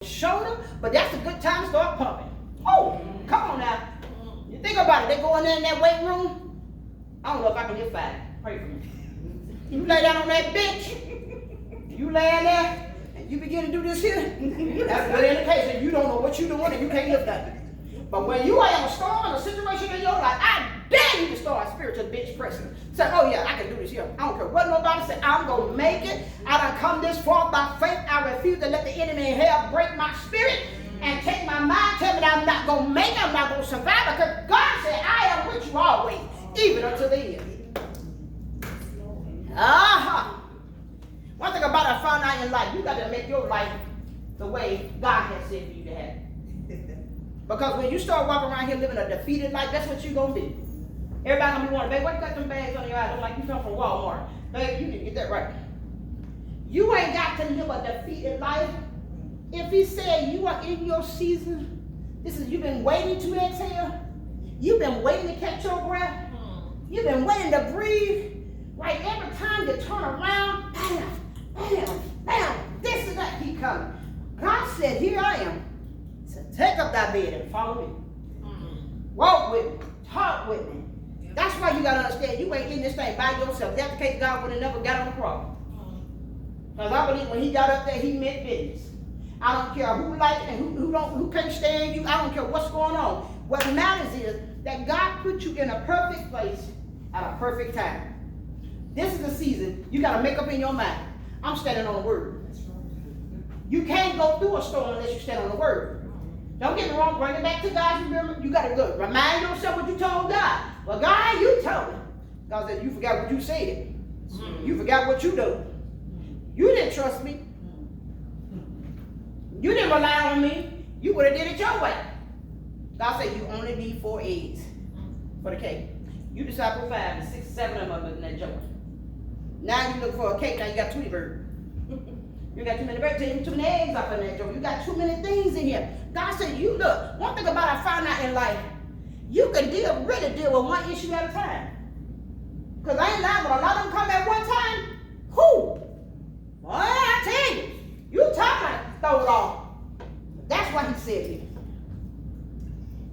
shoulder, but that's a good time to start pumping. Oh, come on now. You think about it. They go in there in that weight room. I don't know if I can lift 5. Pray for me. You lay down on that bench. You lay in there and you begin to do this here. That's a good indication. You don't know what you're doing and you can't lift nothing. But when you are in a storm, a situation in your life, I dare you to start spiritual bench pressing. Say, oh yeah, I can do this here. I don't care what nobody say. I'm going to make it. I done come this far by faith. I refuse to let the enemy in hell break my spirit and take my mind, tell me that I'm not going to make it, I'm not going to survive. Because God said, I am with you always, even until the end. One thing about I found out in life, you got to make your life the way God has said for you to have it. Because when you start walking around here living a defeated life, that's what you're going to be. Everybody going to be wondering, babe, why you got them bags on your eyes? I'm like, you come from Walmart. Babe, you need to get that right. You ain't got to live a defeated life. If he said you are in your season, you've been waiting to exhale. You've been waiting to catch your breath. You've been waiting to breathe. Right, every time you turn around, bam, bam, bam, this and that, he coming. God said, here I am. He said, take up thy bed and follow me. Walk with me. Talk with me. That's why you got to understand, you ain't in this thing by yourself. That's the case God would have never got on the cross. Because I believe when he got up there, he meant business. I don't care who likes and who can't stand you. I don't care what's going on. What matters is that God put you in a perfect place at a perfect time. This is the season you got to make up in your mind. I'm standing on the word. You can't go through a storm unless you stand on the word. Don't get me wrong. Bring it back to God. Remember, you got to look. Remind yourself what you told God. Well, God, you told me. God said, you forgot what you said. You forgot what you do. You didn't trust me. You didn't rely on me. You would have did it your way. God said you only need 4 eggs for the cake. You decide to put 5 and 6, 7 of them in that jar. Now you look for a cake. Now you got 20 birds. You got too many birds. Too many eggs up in that jar. You got too many things in here. God said, you look. One thing about I found out in life, you can really deal with one issue at a time. Because I ain't lying, but a lot of them come at one time. Who? Boy, I tell you, you talking to throw it off. That's what he said here.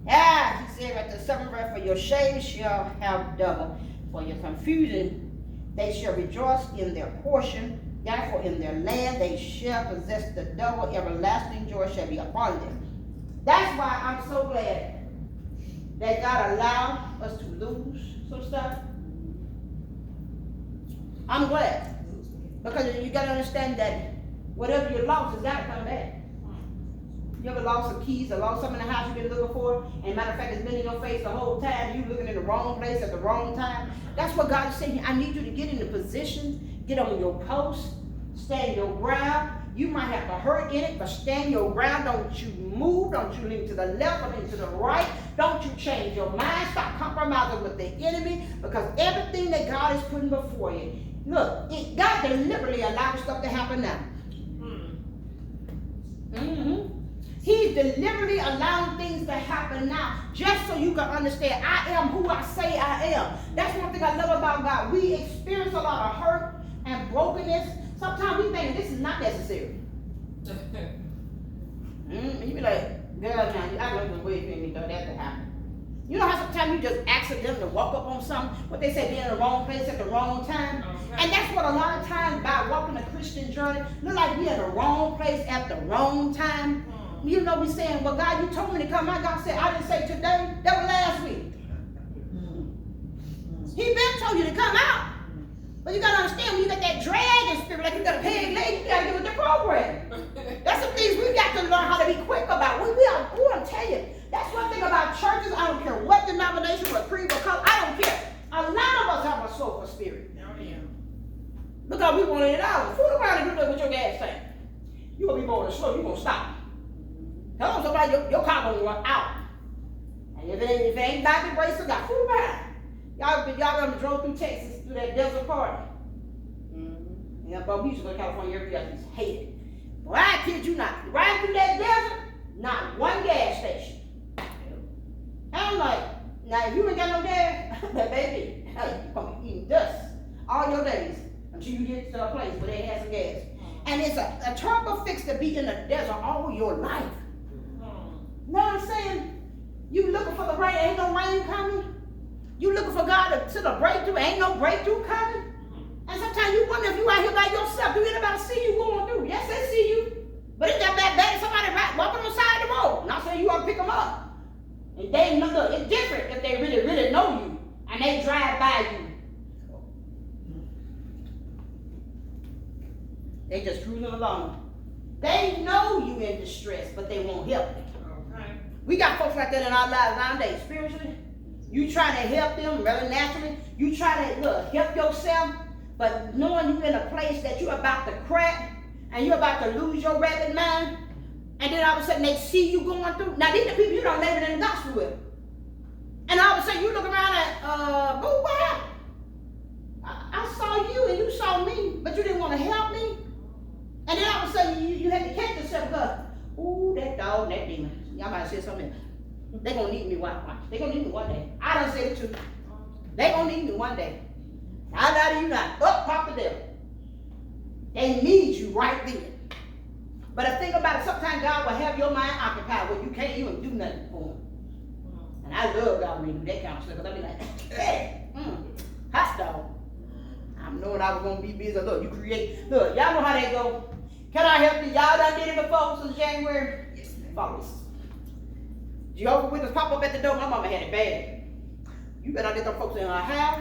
He said at the 7th verse, for your shame shall have double. For your confusion they shall rejoice in their portion. Therefore in their land they shall possess the double. Everlasting joy shall be upon them. That's why I'm so glad that God allowed us to lose some stuff. I'm glad. Because you got to understand that whatever you lost has got to come back. You ever lost some keys or lost something in the house you've been looking for? And matter of fact, it's been in your face the whole time. You looking in the wrong place at the wrong time. That's what God is saying. I need you to get in the position, get on your post, stand your ground. You might have to hurt in it, but stand your ground. Don't you move. Don't you lean to the left or lean to the right. Don't you change your mind. Stop compromising with the enemy, because everything that God is putting before you, look, God deliberately allows stuff to happen now. He's deliberately allowing things to happen now, just so you can understand I am who I say I am. That's one thing I love about God. We experience a lot of hurt and brokenness. Sometimes we think this is not necessary. You be like, girl, now, I don't know where you me though that to happen. You know how sometimes you just accidentally walk up on something, what they say, be in the wrong place at the wrong time? And that's what a lot of times by walking a Christian journey, look like we in the wrong place at the wrong time. You know, we saying, well, God, you told me to come out. God said, I didn't say today. That was last week. He been told you to come out. But you got to understand, when you got that dragon spirit, like you got a peg leg, you got to get with the program. That's some things we got to learn how to be quick about. I'm telling you, that's one thing about churches. I don't care what denomination, what creed, what color. I don't care. A lot of us have a soul for spirit. Because we want it out. Fool around and do that with your gas tank. You're going to be going slow. You're going to stop. Tell them somebody your car going to run out. And if it ain't back in race, got fool around. Y'all ever drove through Texas, through that desert part? Yeah, but we used to go to California every year. I just hate it. Well, I kid you not. Right through that desert, not one gas station. And I'm like, now if you ain't got no gas, that baby, you're going to be eating dust all your days until you get to a place where they have some gas. And it's a terrible fix to be in the desert all your life. You know what I'm saying? You looking for the rain, ain't no rain coming. You looking for God to send a breakthrough, ain't no breakthrough coming. And sometimes you wonder if you out here by yourself, do anybody see you going through? Yes, they see you. But it's that bad somebody walking on the side of the road. Not saying you ought to pick them up. And they know, look, it's different if they really, really know you and they drive by you. They just cruising along. They know you in distress, but they won't help you. Okay. We got folks like that in our lives nowadays, spiritually. You trying to help them rather naturally. You try to help yourself, but knowing you in a place that you're about to crack and you're about to lose your rabbit mind, and then all of a sudden they see you going through. Now these are people you don't labor in the gospel with. And all of a sudden you look around and, boo, what happened? I saw you and you saw me, but you didn't want to help me. And then all of a sudden you had to catch yourself because, ooh, that dog, that demon. Y'all might say something else. They're going to need me one day. They're going to need me one day. I done said it too. They're going to need me one day. I lie to you not. Up pop the devil. They need you right then. But the thing about it, sometimes God will have your mind occupied where you can't even do nothing for him. And I love God when you do that kind of stuff because I be like, hey, hot dog. I'm knowing I was going to be busy. Look, you create. Look, y'all know how they go. Can I help you? Y'all done did it before since January? Yes, ma'am. Follow. Jehovah's Witness pop up at the door. My mama had it bad. You better not let them folks in her house,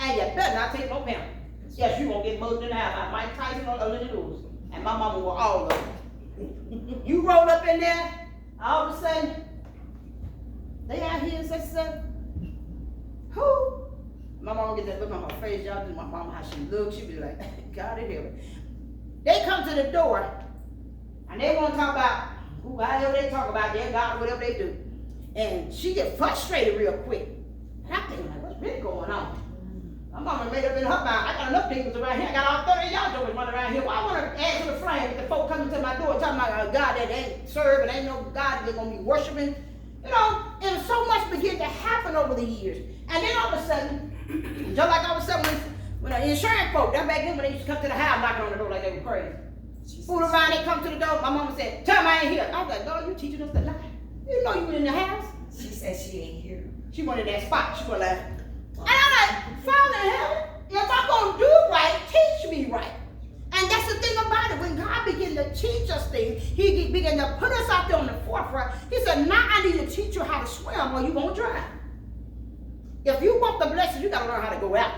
and you better not take no parent. Yes, you won't get mugged in the house by Mike Tyson or Lenny Lewis. And my mama were all of them. You roll up in there, all of a sudden, they out here and say, who? My mama get that look on her face. Y'all do my mama how she looks. She be like, God in heaven. They come to the door, and they want to talk about however they talk about their God or whatever they do. And she get frustrated real quick. And I'm thinking, like, what's really going on? My mama made up in her mind. I got enough people around here. I got all 30 of y'all jokers running around here. Well, I want to add to the flame with the folk coming to my door talking about a God that they ain't serving, ain't no God they're going to be worshiping. You know, and so much began to happen over the years. And then all of a sudden, just like I was saying when the insurance folk, that back then when they used to come to the house knocking on the door like they were crazy. Fool around, they come to the door. My mama said, tell me I ain't here. I was like, God, you teaching us to lie. You know you were in the house. She said she ain't here. She wanted that spot. She was like, and I'm like, Father in heaven, if I'm going to do right, teach me right. And that's the thing about it. When God began to teach us things, he began to put us out there on the forefront. He said, now I need to teach you how to swim or you're going to drown. If you want the blessing, you got to learn how to go out.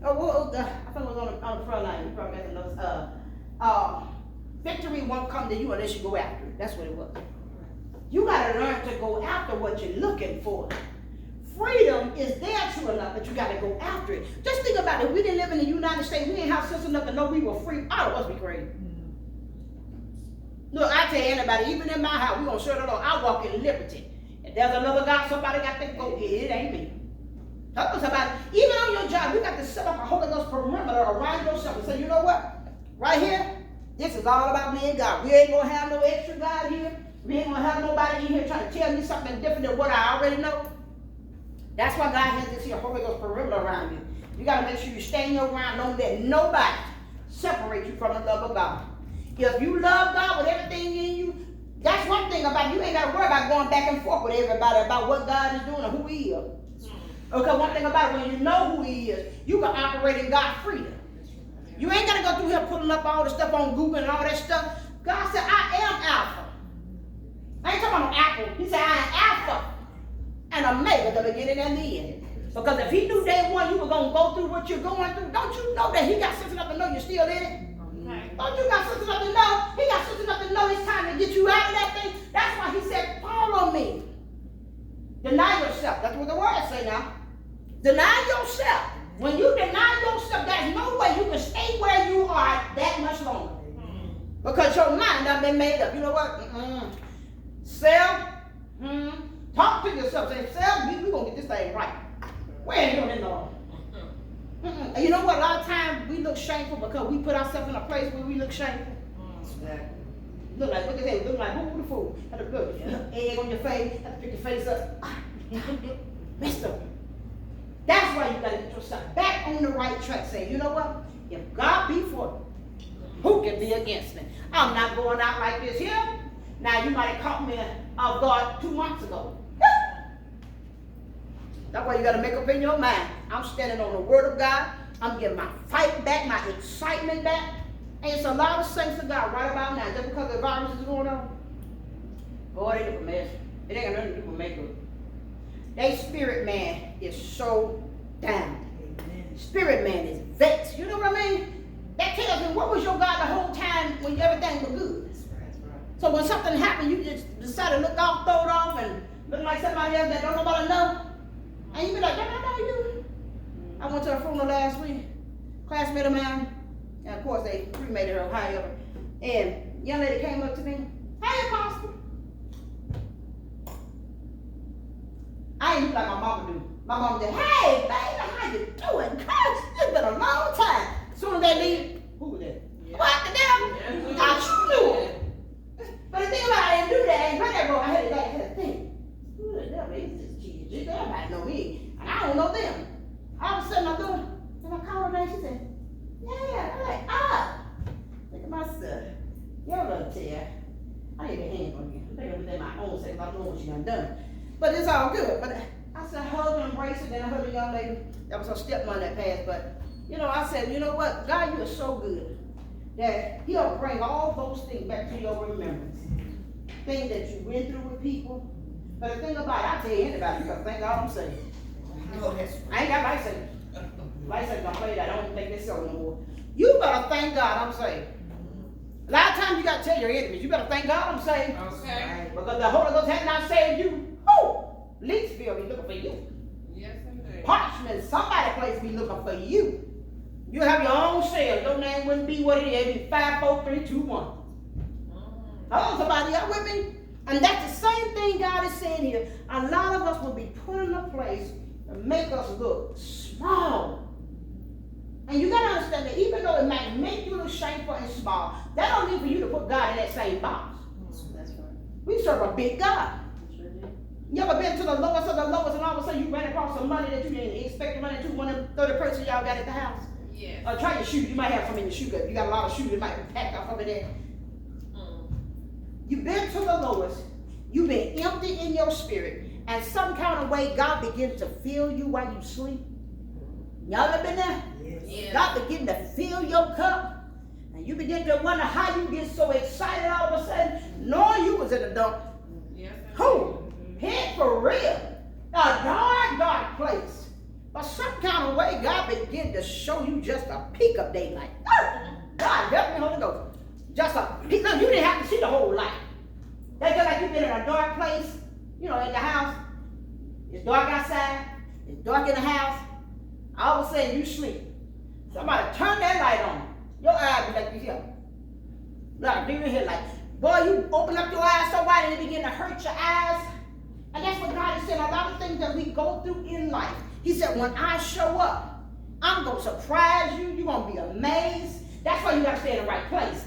I think it was on the front line. You probably got to know. Victory won't come to you unless you go after it. That's what it was. You got to learn to go after what you're looking for. Freedom is there true enough, but you got to go after it. Just think about it. If we didn't live in the United States, we didn't have sense enough to know we were free. All of us be crazy. Look, I tell anybody, even in my house, we're going to serve the Lord. I walk in liberty. If there's another God, somebody got to go, it ain't me. Talk to somebody. Even on your job, you got to set up a Holy Ghost perimeter around yourself and say, you know what? Right here, this is all about me and God. We ain't going to have no extra God here. We ain't going to have nobody in here trying to tell me something different than what I already know. That's why God has this here Holy Ghost perimeter around you. You got to make sure you stay in your ground. Don't let nobody separate you from the love of God. If you love God with everything in you, that's one thing about it. You ain't got to worry about going back and forth with everybody about what God is doing or who he is. Okay, one thing about it, when you know who he is, you can operate in God's freedom. You ain't got to go through here pulling up all the stuff on Google and all that stuff. God said, I am Alpha. I ain't talking about no Apple. He said, I am Alpha and Omega, the beginning and the end. Because if he knew day one you were going to go through what you're going through, don't you know that he got sense enough to know you're still in it? Don't you got sense enough to know? He got sense enough to know it's time to get you out of that thing. That's why he said, follow me. Deny yourself. That's what the word say now. Deny yourself. When you deny yourself, there's no way you can stay where you are that much longer. Because your mind done been made up. You know what? Self. Talk to yourself. Say, self, we're going to get this thing right. Where ain't doing it, Lord? And you know what? A lot of times we look shameful because we put ourselves in a place where we look shameful. Look like, what they say, look like, who the fool? Had to look, egg on your face, have to pick your face up. Messed up. That's why you got to get yourself back on the right track. Say, you know what? If God be for me, who can be against me? I'm not going out like this here. Now, you might have caught me off guard 2 months ago. That's why you got to make up in your mind. I'm standing on the word of God. I'm getting my fight back, my excitement back. And it's a lot of saints of God right about now, just because the virus is going on. Boy, they look a mess. It ain't got nothing to do with makeup. Their spirit man is so down. Amen. Spirit man is vexed. You know what I mean? That tells me, what was your God the whole time when everything was good? That's right. So when something happened, you just decide to look off, throw it off, and look like somebody else that don't nobody know. And you be like, don't I know you? I went to a funeral last week. Classmate of mine, and of course they cremated her, however. And young lady came up to me, hey, Apostle. I ain't look like my mama do. My mama said, hey, baby, how you doing? Gosh, it's been a long time. As soon as they leave, who was that? Yeah. What the devil? Yeah. I sure knew it. But the thing about it, I didn't do that. I ain't put that wrong. I had to think, who the devil is this kid? Everybody know me, and I don't know them. All of a sudden, I'm doing, and I called her and she said, yeah. I'm like, look at my son. Your little tear. I need a hand on you. I'm thinking within my own self. I don't know what she done done. But it's all good. But I said, hug and embrace it. Then I heard a young lady that was her stepmother that passed. But, you know, I said, you know what? God, you are so good that he'll bring all those things back to your remembrance. Things that you went through with people. But the thing about it, I tell you anybody, because thank God I'm saved. I ain't got license. License don't play that. I don't think this so no more. You better thank God I'm saved. A lot of times you got to tell your enemies, you better thank God I'm saved. Okay. Because the Holy Ghost has not saved you. Leaksville be looking for you. Yes, indeed. Parchment, somebody place be looking for you. You have your own cell. Your name wouldn't be what it is. It'd be 5, 4, 3, 2, 1. Hello, somebody, y'all with me? And that's the same thing God is saying here. A lot of us will be put in a place to make us look small. And you got to understand that even though it might make you look shameful and small, that don't mean for you to put God in that same box. That's right. We serve a big God. You ever been to the lowest of the lowest and all of a sudden you ran across some money that you didn't expect to run into, one of the 30 purses y'all got at the house? Yeah. Try your shoes. You might have some in your shoe. You got a lot of shoes that might be packed off over there. You've been to the lowest. You've been empty in your spirit. And some kind of way God begins to fill you while you sleep. Y'all ever been there? Yes. God begin to fill your cup. And you begin to wonder how you get so excited all of a sudden, knowing you was in the dump. Yes. Who? Head for real. A dark, dark place. But some kind of way God begin to show you just a peek of daylight. God help me, Holy Ghost. Just a peek. No, you didn't have to see the whole light. That's just like you've been in a dark place, you know, in the house. It's dark outside. It's dark in the house. All of a sudden you sleep. Somebody turn that light on. Your eyes be like this here. Like a demon headlight. Boy, you open up your eyes so wide and it begin to hurt your eyes. And that's what God is saying. A lot of things that we go through in life. He said, when I show up, I'm going to surprise you. You're going to be amazed. That's why you got to stay in the right place.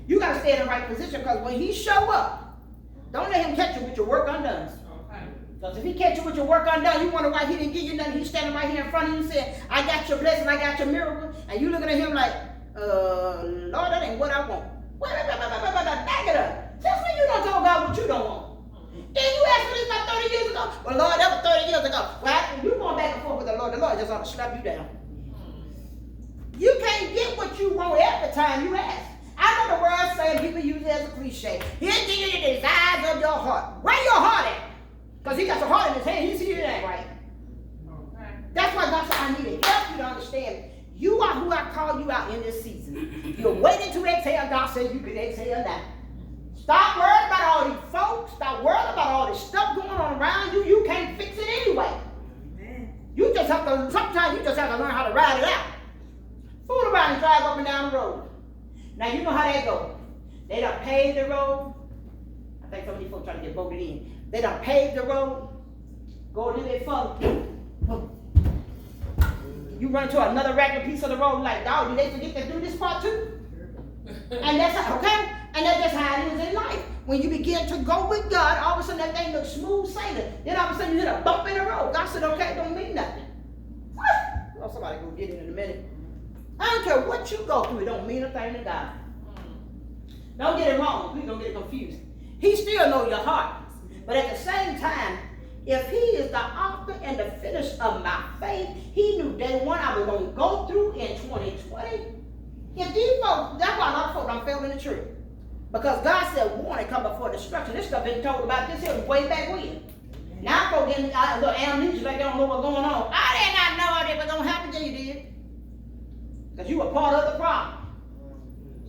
You got to stay in the right position because when he show up, don't let him catch you with your work undone. Because if he catch you with your work undone, you wonder why he didn't give you nothing. He's standing right here in front of you saying, I got your blessing, I got your miracle. And you looking at him like, Lord, that ain't what I want. Wait, back it up. Since when you don't tell God what you don't want? Then you asked me this about 30 years ago. Well, Lord, that was 30 years ago. Well, you going back and forth with the Lord just ought to slap you down. You can't get what you want every time you ask. I know the word saying people use it as a cliche. He'll give you the desires of your heart. Where your heart at? Because he got your heart in his hand. He see it ain't right. Okay. That's why God said, I need to help you to understand. You are who I call you out in this season. You're waiting to exhale. God said you can exhale now. Stop worrying about all these folks. Stop worrying about all this stuff going on around you. You can't fix it anyway. Amen. You just have to, sometimes you just have to learn how to ride it out. Fool around and drive up and down the road. Now you know how they go. They done paved the road. I think some of these folks trying to get voted in. They done paved the road. Go a little bit further. You run into another ragged piece of the road like, dog, did they forget to do this part too? And that's how, okay? And that's just how it is in life. When you begin to go with God, all of a sudden that thing looks smooth sailing. Then all of a sudden you hit a bump in the road. God said, okay, it don't mean nothing. Oh, somebody go get it in a minute. I don't care what you go through, it don't mean a thing to God. Don't get it wrong. Please don't get it confused. He still knows your heart. But at the same time, if he is the author and the finisher of my faith, he knew day one I was going to go through in 2020. If these folks, that's why a lot of folks don't fail in the church. Because God said warning come before destruction. This stuff been told about this here way back when. Now folks getting a little amnesia like they don't know what's going on. I did not know it was going to happen to you, did. Because you were part of the problem.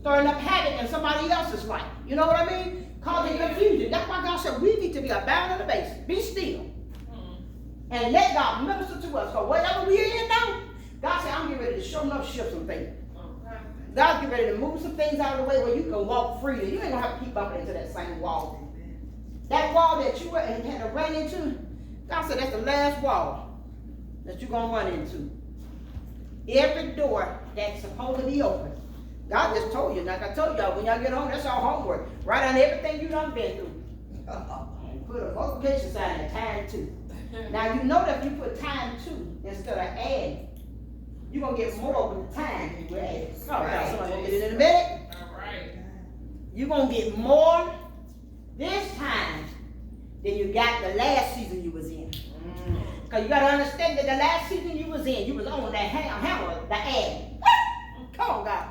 Stirring up havoc in somebody else's life. You know what I mean? Causing confusion. That's why God said we need to be abound in the base. Be still. And let God minister to us. So whatever we're in now, God said, I'm getting ready to show enough shift some things. God's getting ready to move some things out of the way where you can walk freely. You ain't going to have to keep bumping into that same wall. That wall that you had to run into, God said that's the last wall that you're going to run into. Every door that's supposed to be open. God just told you, like I told y'all, when y'all get home, that's our homework. Write down everything you done been through. And put a multiplication sign at time 2. Now you know that if you put time 2 instead of adding, you're going to get more with the time you add. All right, somebody going to get it in a minute. All right. You're going to get more this time than you got the last season you was in. Because you got to understand that the last season you was in, you was on that hammer, the add. Come on, God.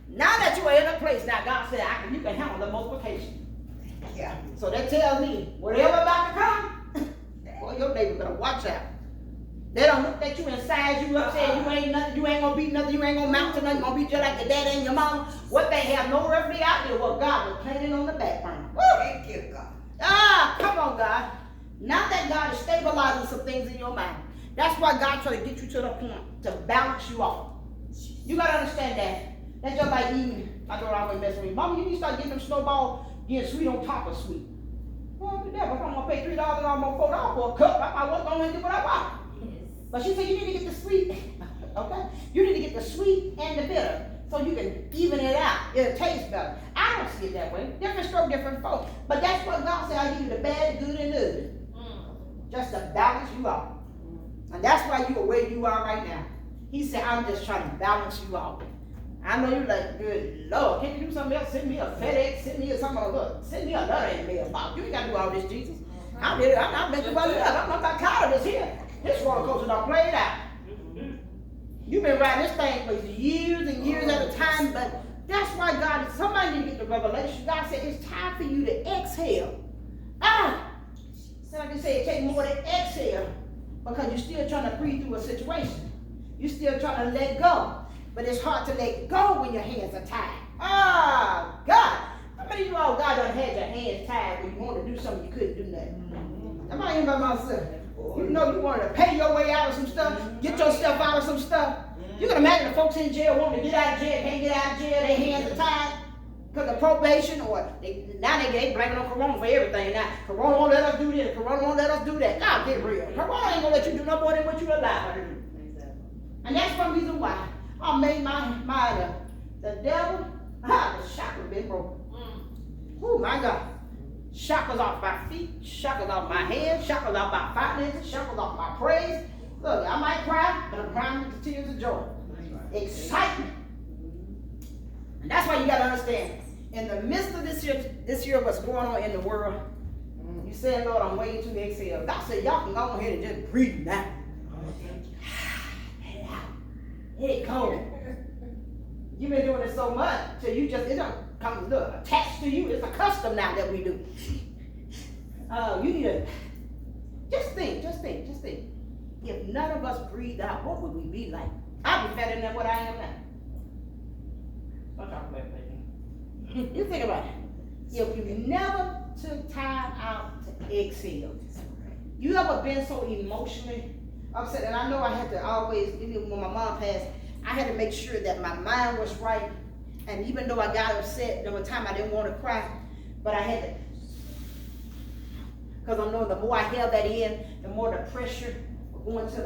Now that you are in a place, now God said, you can handle the multiplication. Yeah. So that tells me, whatever about to come, boy, your neighbor better watch out. They don't look at you and size you up, saying you ain't nothing, you ain't gonna be nothing, you ain't gonna mount to nothing, you gonna be just like your daddy and your mama. What they have no earthly out there, what God was planning on the back burner. Thank you, God. Come on, God. Now that God is stabilizing some things in your mind, that's why God trying to get you to the point to balance you off. You gotta understand that. That's just like eating. I don't always mess with me. Mama, you need to start getting them snowballs, getting sweet on top of sweet. Well, if I'm gonna pay $3 and I'm gonna $4 for a cup, I might well go and do what I want. But she said you need to get the sweet. Okay? You need to get the sweet and the bitter so you can even it out. It'll taste better. I don't see it that way. Different stroke, different folk. But that's what God said. I give you the bad, the good, and the ugly. Just to balance you out. And that's why you are where you are right now. He said, I'm just trying to balance you out. I know you're like, good Lord, can you do something else? Send me a FedEx, send me send me another in the mailbox. You ain't got to do all this, Jesus. I'm making money up. I'm not tired of this here. This roller coaster done played out. You've been riding this thing for years and years at a time, but that's why God, somebody need to get the revelation. God said, it's time for you to exhale. So like I said, it takes more than exhale because you're still trying to breathe through a situation. You're still trying to let go. But it's hard to let go when your hands are tied. God. How many of you all God done had your hands tied when you wanted to do something you couldn't do nothing? Am I in by myself? You know you wanted to pay your way out of some stuff, get yourself out of some stuff. You can imagine the folks in jail wanting to get out of jail, can't get out of jail, their hands are tied because of probation, or now they blaming on Corona for everything. Now, Corona won't let us do this, Corona won't let us do that. God, get real. Corona ain't gonna let you do no more than what you allowed to do. And that's one reason why I made my mind up. The devil, the shackles been broken. Oh my God. Shackles off my feet, shackles off my hands, shackles off my finances, shackles off my praise. Look, I might cry, but I'm crying with the tears of joy. Excitement. And that's why you got to understand, in the midst of this year, what's going on in the world, you say, Lord, I'm waiting to exhale. God said, y'all can go ahead and just breathe now. Let it out. Let it go. You've been doing it so much till you just, it don't come attached to you. It's a custom now that we do. You need to just think. If none of us breathed out, what would we be like? I'd be better than what I am now. Don't talk about that. You think about it. If you never took time out to exhale, you ever been so emotionally upset? And I know I had to always, even when my mom passed, I had to make sure that my mind was right. And even though I got upset, there was time I didn't want to cry, but I had to, because I know the more I held that in, the more the pressure going to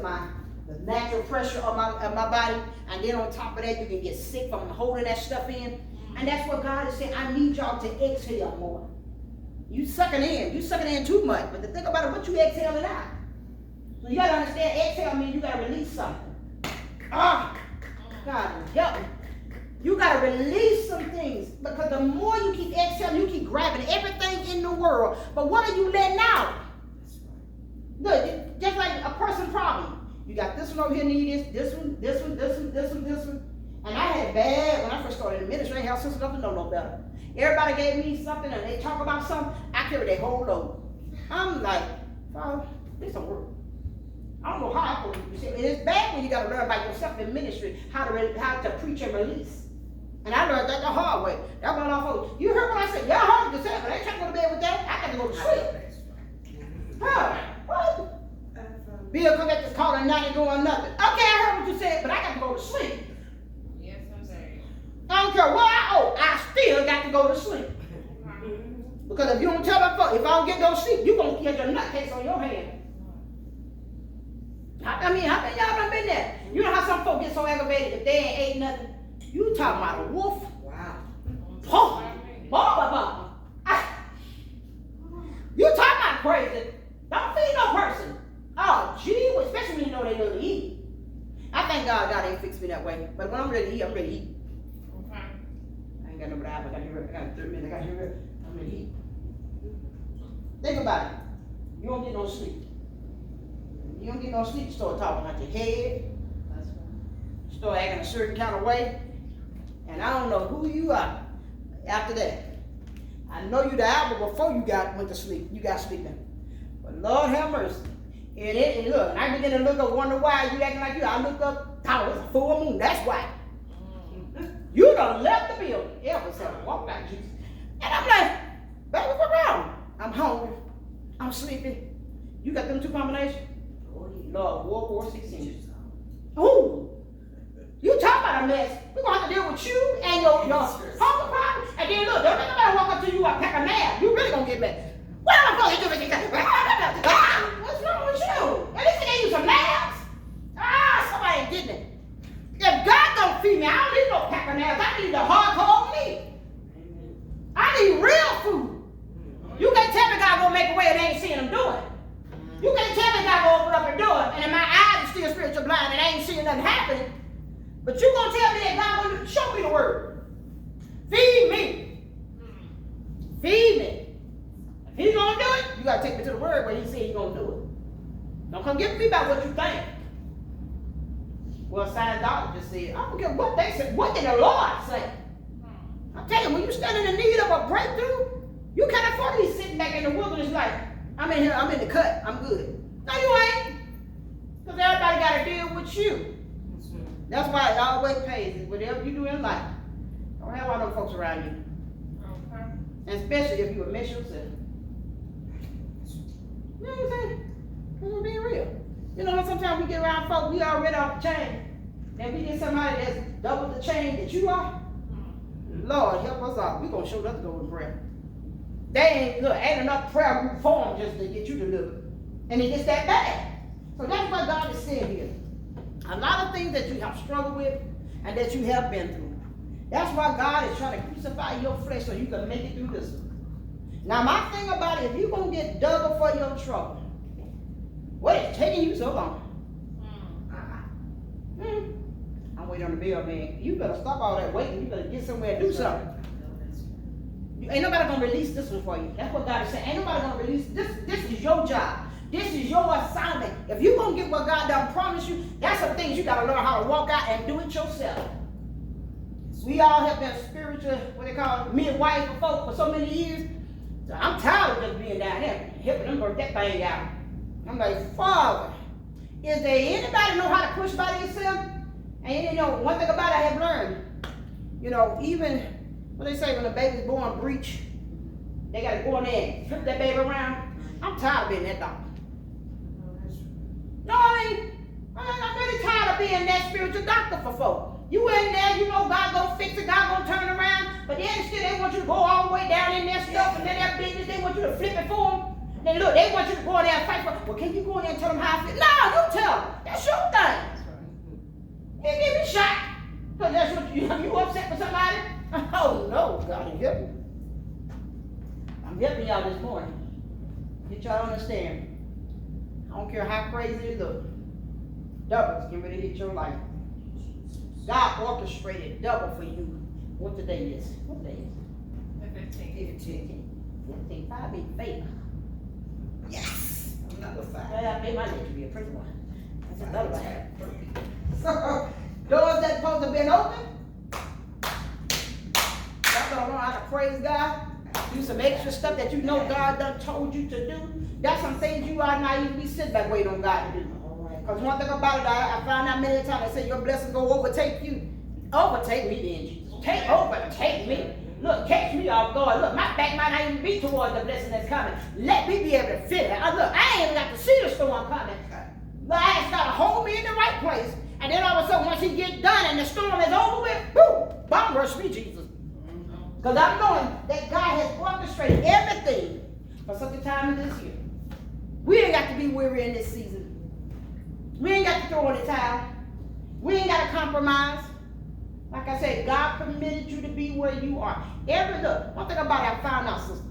the natural pressure of my body, and then on top of that, you can get sick from holding that stuff in. And that's what God is saying. I need y'all to exhale more. You sucking in too much. But the thing about it, what you exhaling out. So you got to understand, exhale means you got to release something. God help me. You got to release some things, because the more you keep exhaling, you keep grabbing everything in the world. But what are you letting out? Look, just like a person problem. You got this one over here need this one. And I had bad, when I first started in the ministry, I had sisters up to know no better. Everybody gave me something and they talk about something, I carry that whole load. I'm like, oh, this don't work. I don't know how I put it. It's bad when you got to learn by yourself in ministry how to preach and release. And I learned that the hard way. That went off of, you heard what I said? Y'all heard what I said, but I ain't trying to go to bed with that. I got to go to sleep. Huh? What? Bill come back to call at night and doing nothing. Okay, I heard what you said, but I got to go to sleep. Yes, I'm saying. I don't care what I owe, I still got to go to sleep. Because if you don't tell me, if I don't get no sleep, you're going to get your nutcase on your hand. I mean, how many y'all done been there? You know how some folks get so aggravated if they ain't ate nothing? You talking about a wolf? Wow. You talking about crazy. Don't feed no person. Oh, gee, especially when you know they love to eat. I thank God ain't fixed me that way. But when I'm ready to eat, I'm ready to eat. Okay. I ain't got no but I got 30 minutes. I got here. I'm ready to eat. Think about it. You don't get no sleep. You don't get no sleep, you start talking out your head. That's right. Start acting a certain kind of way. And I don't know who you are after that. I know you the hour before you went to sleep. You got sleeping. But Lord have mercy. And look, I begin to look up, wonder why you acting like you. I look up, oh, it's a full moon. That's why. You done left the building. Yeah, but said, walk like Jesus. And I'm like, baby, what's wrong? I'm hungry. I'm sleepy. You got them two combinations? Lord, World War 16. Ooh, you talking about a mess. We're going to have to deal with you and your hunger problem. And then look, don't let nobody walk up to you and pack a nap. You really going to get mad. What am I supposed to do with you? What's wrong with you? At least they gave you some naps. Somebody ain't getting it. If God don't feed me, I don't need no pack of naps. I need the hardcore meat. I need real food. You can't tell me God gonna make a way and I ain't seeing him do it. You can't tell me God gonna open up a door and my eyes are still spiritual blind and I ain't seeing nothing happening. But you gonna tell me that God gonna show me the word. Feed me. Feed me. If he's gonna do it, you gotta take me to the word where he said he's gonna do it. Don't come get me about what you think. Well, Scientologists said, I don't care what they said. What did the Lord say? I tell you, when you stand in the need of a breakthrough, you can't afford to be sitting back in the wilderness like, I'm in here, I'm in the cut, I'm good. No, you ain't. Because everybody got to deal with you. That's why it always pays is whatever you do in life. Don't have all those folks around you. Okay. And especially if you a mess yourself. You know what I'm saying? Because we're being real. You know, sometimes we get around folks, we already off the chain. And we get somebody that's double the chain that you are. Lord, help us out. We're going to show up to go in prayer. Ain't enough prayer group form just to get you delivered. And it gets that bad. So that's what God is saying here. A lot of things that you have struggled with and that you have been through. That's why God is trying to crucify your flesh so you can make it through this one. Now my thing about it, if you're going to get double for your trouble, what is taking you so long? I'm waiting on the bill, man. You better stop all that waiting. You better get somewhere and do something. Ain't nobody gonna release this one for you. That's what God is saying. Ain't nobody gonna release this. This is your job. This is your assignment. If you're gonna get what God done promised you, that's some things you gotta learn how to walk out and do it yourself. We all have been spiritual, what they call midwives for folk for so many years. So I'm tired of just being down there, helping them work that thing out. I'm like, Father, is there anybody know how to push by themselves? And you know, one thing about it I have learned, you know, even what they say when a baby's born breech, they gotta go in there and flip that baby around. I'm tired of being that doctor. No, I'm really tired of being that spiritual doctor for folk. You in there, you know God gonna fix it, God gonna turn it around, but then still they want you to go all the way down in their stuff and then that business, they want you to flip it for them. Then look, they want you to go in there and fight for, well, can you go in there and tell them how I feel? No, you tell them. That's your thing. You give me shot. Because that's what you upset with somebody? Oh no, God is helping. I'm helping y'all this morning. Get y'all to understand. I don't care how crazy it looks. Devils get ready to hit your life. God orchestrated double for you. What today is? What day is? The 15th. 15. 5 means favor. Yes. Another 5. Yeah, I made my name to be a pretty one. That's another one. So, doors that supposed to have been open. Y'all don't know how to praise God. Do some extra stuff that you know God done told you to do. That's some things you ought not even be sitting back waiting on God to do. Because one thing about it, I found out many times, they say your blessings go overtake you. Overtake me then, Jesus. Overtake me. Look, catch me off guard. Look, my back might not even be towards the blessing that's coming. Let me be able to fit it. Look, I ain't even got to see the storm coming. But I asked God to hold me in the right place. And then all of a sudden, once he get done and the storm is over with, boom, bomb rush me, Jesus. Because I'm knowing that God has orchestrated everything for such a time as this year. We ain't got to be weary in this season. We ain't got to throw in the towel. We ain't got to compromise. Like I said, God permitted you to be where you are. One thing about it, I found out, sister,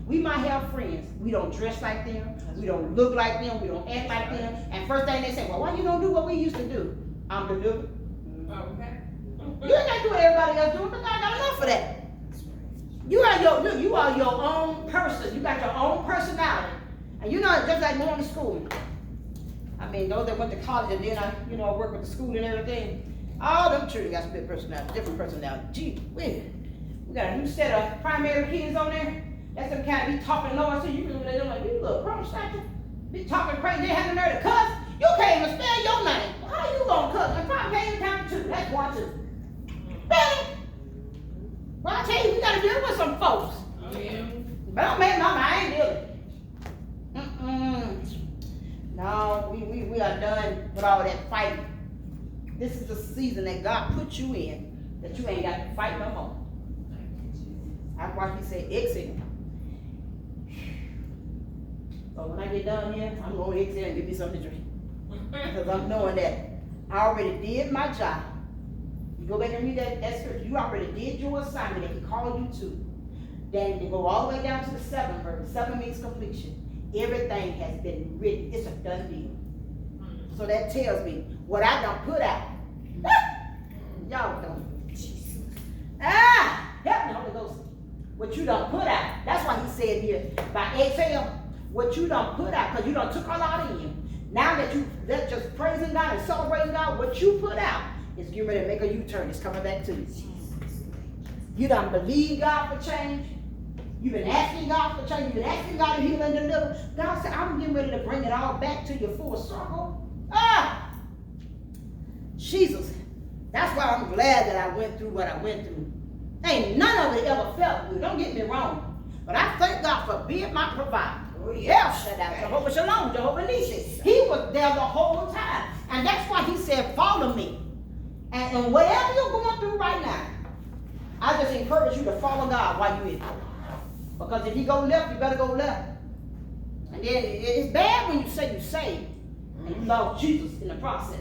we might have friends. We don't dress like them. We don't look like them. We don't act like them. And first thing they say, well, why you don't do what we used to do? I'm delivered. Okay. You ain't got to do what everybody else doing, but God got enough for that. You are your own person. You got your own personality. And you know, just like going to school. I mean, those that went to college and then I work with the school and everything. All them children got split personality, different personality. Gee, we got a new set of primary kids on there. That's them kind of be talking low. So you can look at them like, you little crumb snatcher. Be talking crazy. They have the nerve to cuss. You can't even spell your name. How you gonna cuss? And probably can't even count to 2. That's 1, 2. Really? Well, I tell you, we gotta deal with some folks. Oh, yeah. But I made my mind, I ain't dealing. No, we are done with all that fighting. This is the season that God put you in, that you ain't got to fight no more. That's why he said exit. So when I get done here, I'm going to exit and give me something to drink. Because I'm knowing that I already did my job. You go back and read that scripture. You already did your assignment that he called you to. Then you go all the way down to the 7th verse. 7 means completion. Everything has been written. It's a done deal. So that tells me what I done put out. Y'all don't. Help me, Holy Ghost. What you done put out. That's why he said here, by exhale, what you done put out, because you done took a lot in you. Now that just praising God and celebrating God, what you put out is getting ready to make a U-turn. It's coming back to you. You done believe God for change. You've been asking God for change. You've been asking God to heal and deliver. God said, I'm getting ready to bring it all back to your full circle. Jesus. That's why I'm glad that I went through what I went through. Ain't none of it ever felt good. Don't get me wrong. But I thank God for being my provider. Oh, yeah, Jehovah Shalom, Jehovah Nissi. He was there the whole time. And that's why he said, follow me. And whatever you're going through right now, I just encourage you to follow God while you're in it. Because if you go left, you better go left. And then it's bad when you say you saved and you lost Jesus in the process.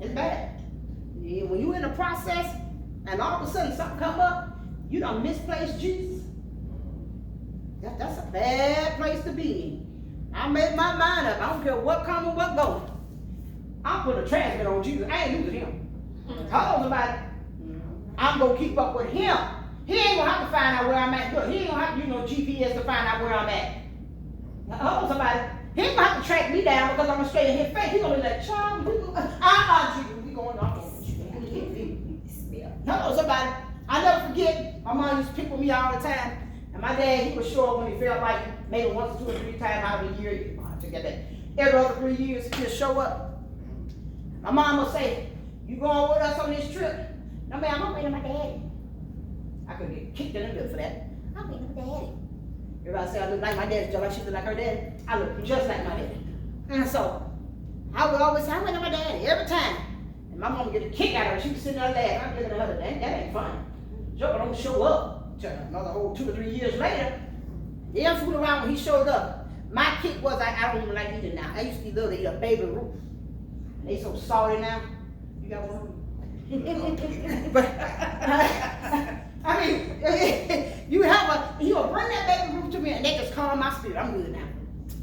It's bad. When you're in the process and all of a sudden something come up, you done misplaced Jesus. That's a bad place to be in. I made my mind up. I don't care what come or what go. I'm putting a transmit on Jesus. I ain't losing him. Hold on, somebody. I'm going to keep up with him. He ain't going to have to find out where I'm at. Look, he ain't going to have to use no GPS to find out where I'm at. Hold on, somebody. He ain't going to have to track me down because I'm going to stay in his face. He's going to be like, child, Jesus, we going on. Hello, somebody. I never forget, my mom used to pick with me all the time. And my dad, he was sure when he felt like maybe once or 2 or 3 times out of a year, I took that. Every other 3 years, he'll show up. My mom would say, you going with us on this trip? No, ma'am, I'm waiting on my daddy. I could get kicked in the middle for that. I'm waiting on my daddy. Everybody say I look like my daddy, just like she look like her daddy. I look just like my daddy. And so, I would always say, I'm waiting on my daddy every time. And my mom would get a kick out of her. She would sit there laughing. I'm looking at her, that ain't funny. Joker don't show up till another whole 2 or 3 years later. Then fool around when he showed up. My kick was I don't even like eating now. I used to love to eat a baby Ruth. And they so salty now. You got one? But I mean, you will bring that baby Ruth to me and they just calm my spirit. I'm good now.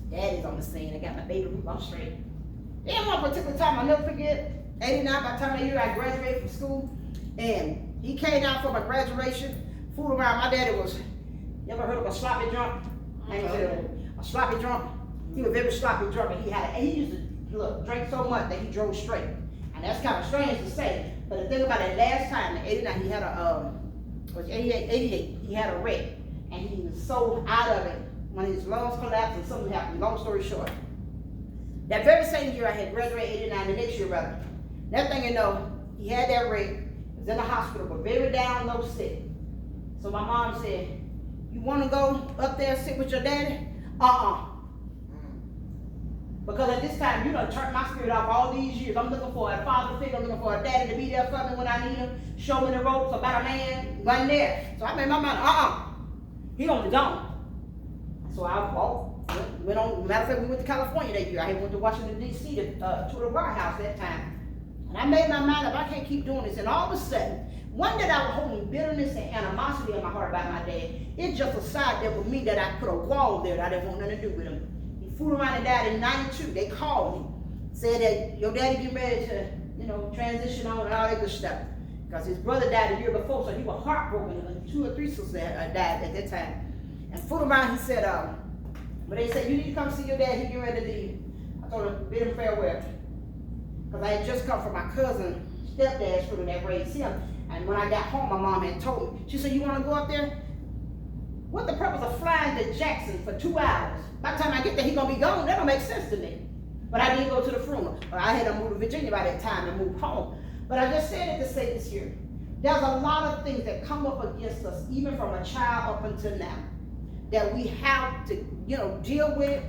Daddy's on the scene. I got my baby Ruth. I'm straight. In one particular time, I'll never forget, 89, by the time that year I graduated from school, and he came down for my graduation, fooled around. My daddy was, you ever heard of a sloppy drunk? I ain't said a sloppy drunk. He was very sloppy drunk, and he used to drink so much that he drove straight. And that's kind of strange to say, but the thing about it, last time, in 89, he had was 88, he had a wreck, and he was so out of it when his lungs collapsed and something happened. Long story short, that very same year I had graduated 89, the next year rather. That thing, you know, he had that wreck, was in the hospital, but very down, low, sick. So my mom said, "You want to go up there and sit with your daddy?" Because at this time, you done turned my spirit off all these years. I'm looking for a father figure. I'm looking for a daddy to be there for me when I need him. Show me the ropes about a man. Wasn't there. So I made my mind, he gonna be gone. So I walked, went on. Matter of fact, we went to California that year. I went to Washington, D.C. to the White House that time. And I made my mind up, I can't keep doing this. And all of a sudden, one day I was holding bitterness and animosity in my heart about my dad. It just decided that with me that I put a wall there that I didn't want nothing to do with him. Fooled around and died in 92. They called me, said that your daddy getting ready to, transition on and all that good stuff. Because his brother died a year before, so he was heartbroken. And 2 or 3 sisters died at that time. And fooled around, he said, but they said, you need to come see your dad, he getting ready to leave. I told him, bid him farewell. Because I had just come from my cousin, stepdad's funeral that raised him. And when I got home, my mom had told me, she said, you want to go up there? What the purpose of flying to Jackson for 2 hours? By the time I get there, he's going to be gone. That don't make sense to me. But I didn't go to the funeral. I had to move to Virginia by that time and move home. But I just said it to say this here. There's a lot of things that come up against us, even from a child up until now, that we have to, deal with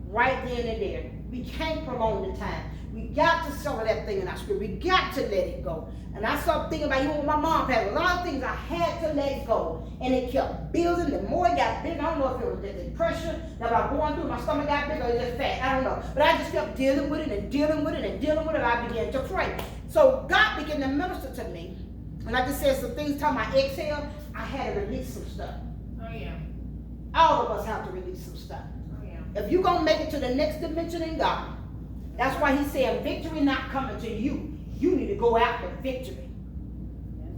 right then and there. We can't prolong the time. We got to settle that thing in our spirit. We got to let it go. And I started thinking about even when my mom passed, a lot of things I had to let go. And it kept building. The more it got bigger, I don't know if it was the depression that I was going through, my stomach got bigger, or just fat. I don't know. But I just kept dealing with it and dealing with it and dealing with it. I began to pray. So God began to minister to me. And like I said, some things talking about exhale, I had to release some stuff. Oh, yeah. All of us have to release some stuff. Oh, yeah. If you're going to make it to the next dimension in God, that's why he said victory not coming to you. You need to go after victory.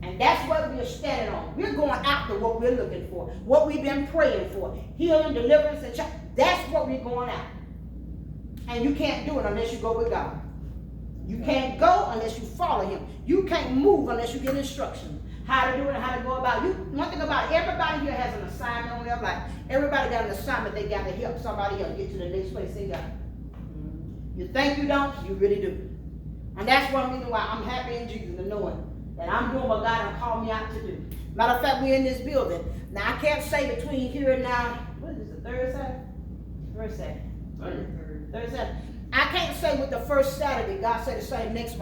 And that's what we're standing on. We're going after what we're looking for, what we've been praying for. Healing, deliverance, and that's what we're going after. And you can't do it unless you go with God. You can't go unless you follow him. You can't move unless you get instructions. How to do it and how to go about it. One thing about it, everybody here has an assignment on their life. Everybody got an assignment. They got to help somebody else get to the next place they got. You think you don't, you really do. And that's one reason why I'm happy in Jesus and knowing that I'm doing what God has called me out to do. Matter of fact, we're in this building. Now, I can't say between here and now, what is this, the third Saturday? Third Saturday. Third Saturday. I can't say with the first Saturday, God said the same next month.